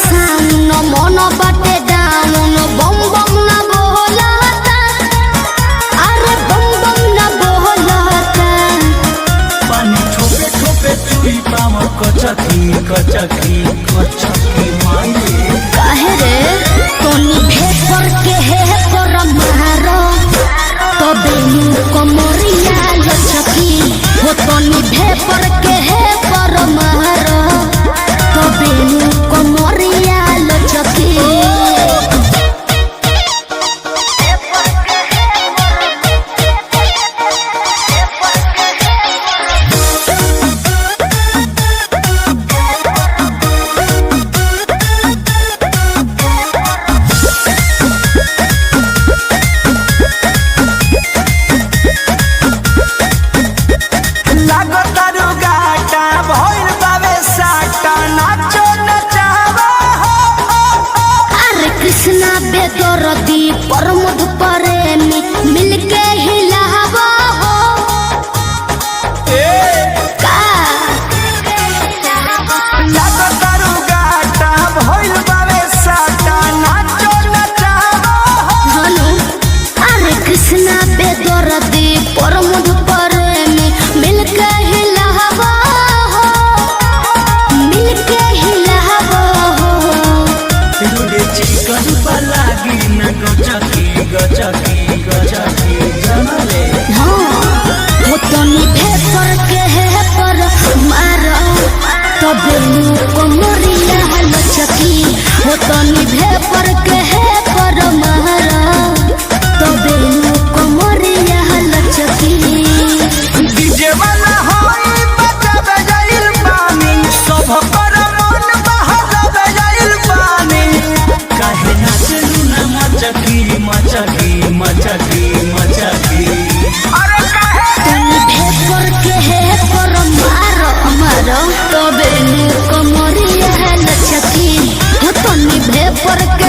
साउन मन बाटे डाउन बम बम ना बोलता अरे बम बम ना बोलता पानी ठोपे ठोपे चुई पाम कचकी कचकी कचकी माये काहे रे तोनी भेपर के है पर मारो तबे नु कमरिया लचकी हो तोनी भेपर के है पर मारो तबे नु कमरिया लचकी कृष्णा बेदरदी प्रमोद प्रेमी मिलके हिलावा हो का लागतारू गाटा भइल बावे साटा नाचो नचावा हनु अरे कृष्णा बेदरदी प्रमोद प्रेमी मिलके हिलावा हो मिलके हिलावा हो रुडे चिकन पलागी न गचकी गचकी गचकी जनले हो तनी भेपर के है पर मारो तबे नु कमरिया लचकी हो तनी भेपर के है पर मारो तबे नु कमरिया लचकी डीजे वाला होई बजाबे जाइल पानी सब पर मन बहावे जाइल पानी काहे नाचलू ना मचकी मचकी मचकी मचकी अरे काहे तनी भेपर के है पर मारो तबे नु कमरिया लचकी हो तनी भेपर के